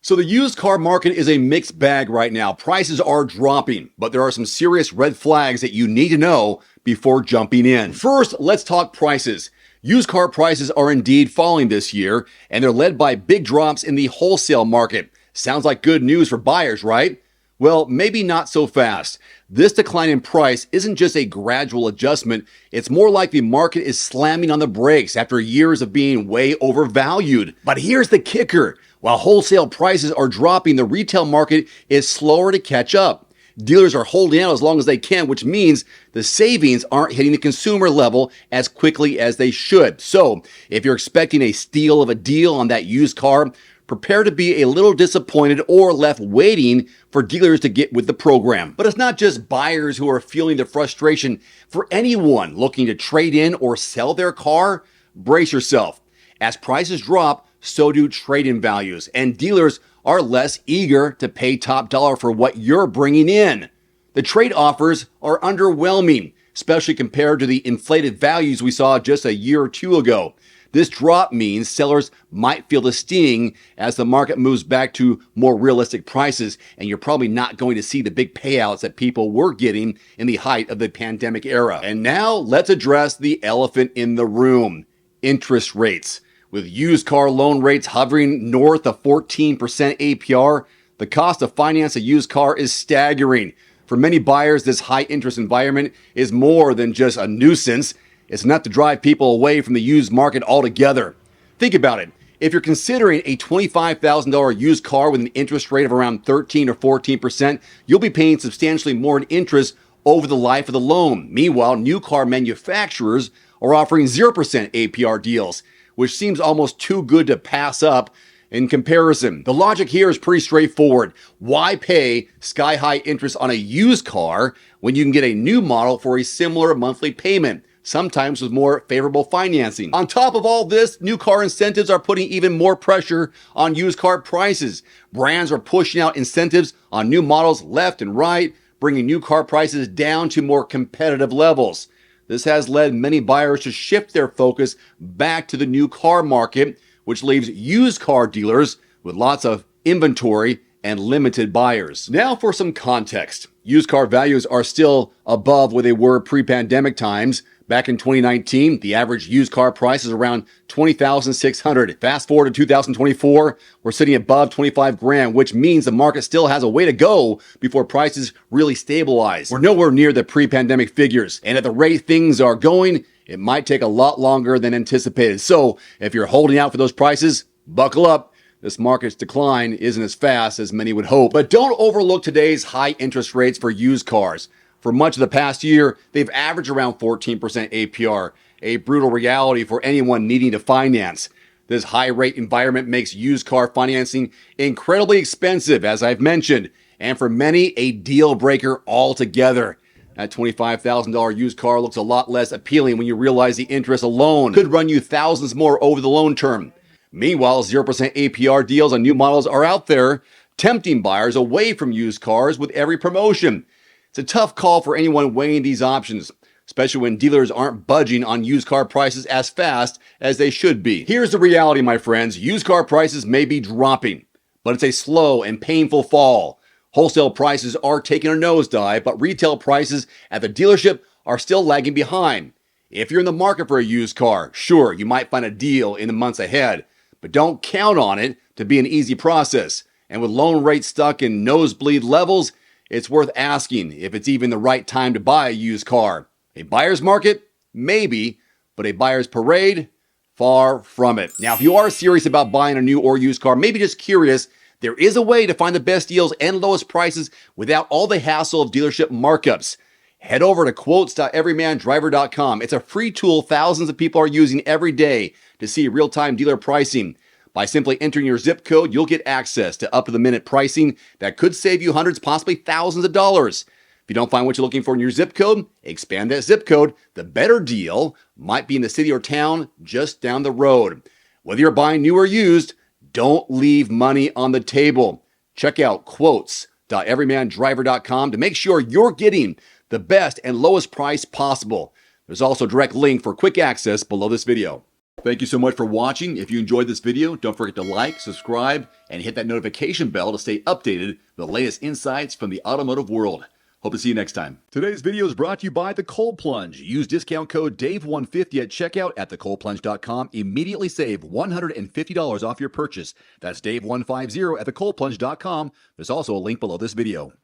So the used car market is a mixed bag right now. Prices are dropping, but there are some serious red flags that you need to know before jumping in. First, let's talk prices. Used car prices are indeed falling this year, and they're led by big drops in the wholesale market. Sounds like good news for buyers, right? Well, maybe not so fast. This decline in price isn't just a gradual adjustment. It's more like the market is slamming on the brakes after years of being way overvalued. But here's the kicker. While wholesale prices are dropping, the retail market is slower to catch up. Dealers are holding out as long as they can, which means the savings aren't hitting the consumer level as quickly as they should. So if you're expecting a steal of a deal on that used car, prepare to be a little disappointed or left waiting for dealers to get with the program. But it's not just buyers who are feeling the frustration. For anyone looking to trade in or sell their car, brace yourself. As prices drop, so do trade-in values, and dealers are less eager to pay top dollar for what you're bringing in. The trade offers are underwhelming, especially compared to the inflated values we saw just a year or two ago. This drop means sellers might feel the sting as the market moves back to more realistic prices, and you're probably not going to see the big payouts that people were getting in the height of the pandemic era. And now let's address the elephant in the room: interest rates. With used car loan rates hovering north of 14% APR, the cost to finance a used car is staggering. For many buyers, this high interest environment is more than just a nuisance. It's enough to drive people away from the used market altogether. Think about it. If you're considering a $25,000 used car with an interest rate of around 13 or 14%, you'll be paying substantially more in interest over the life of the loan. Meanwhile, new car manufacturers are offering 0% APR deals, which seems almost too good to pass up in comparison. The logic here is pretty straightforward. Why pay sky-high interest on a used car when you can get a new model for a similar monthly payment, sometimes with more favorable financing? On top of all this, new car incentives are putting even more pressure on used car prices. Brands are pushing out incentives on new models left and right, bringing new car prices down to more competitive levels. This has led many buyers to shift their focus back to the new car market, which leaves used car dealers with lots of inventory and limited buyers. Now for some context. Used car values are still above where they were pre-pandemic times. Back in 2019, the average used car price is around $20,600. Fast forward to 2024, we're sitting above 25 grand, which means the market still has a way to go before prices really stabilize. We're nowhere near the pre-pandemic figures, and at the rate things are going, it might take a lot longer than anticipated. So if you're holding out for those prices, buckle up. This market's decline isn't as fast as many would hope. But don't overlook today's high interest rates for used cars. For much of the past year, they've averaged around 14% APR, a brutal reality for anyone needing to finance. This high rate environment makes used car financing incredibly expensive, as I've mentioned, and for many, a deal breaker altogether. That $25,000 used car looks a lot less appealing when you realize the interest alone could run you thousands more over the loan term. Meanwhile, 0% APR deals on new models are out there, tempting buyers away from used cars with every promotion. It's a tough call for anyone weighing these options, especially when dealers aren't budging on used car prices as fast as they should be. Here's the reality, my friends. Used car prices may be dropping, but it's a slow and painful fall. Wholesale prices are taking a nosedive, but retail prices at the dealership are still lagging behind. If you're in the market for a used car, sure, you might find a deal in the months ahead, but don't count on it to be an easy process. And with loan rates stuck in nosebleed levels, it's worth asking if it's even the right time to buy a used car. A buyer's market? Maybe, but a buyer's parade? Far from it. Now, if you are serious about buying a new or used car, maybe just curious, there is a way to find the best deals and lowest prices without all the hassle of dealership markups. Head over to quotes.everymandriver.com. It's a free tool thousands of people are using every day to see real-time dealer pricing. By simply entering your zip code, you'll get access to up-to-the-minute pricing that could save you hundreds, possibly thousands of dollars. If you don't find what you're looking for in your zip code, expand that zip code. The better deal might be in the city or town just down the road. Whether you're buying new or used, don't leave money on the table. Check out quotes.everymandriver.com to make sure you're getting the best and lowest price possible. There's also a direct link for quick access below this video. Thank you so much for watching. If you enjoyed this video, don't forget to like, subscribe, and hit that notification bell to stay updated with the latest insights from the automotive world. Hope to see you next time. Today's video is brought to you by The Cold Plunge. Use discount code DAVE150 at checkout at thecoldplunge.com. Immediately save $150 off your purchase. That's DAVE150 at thecoldplunge.com. There's also a link below this video.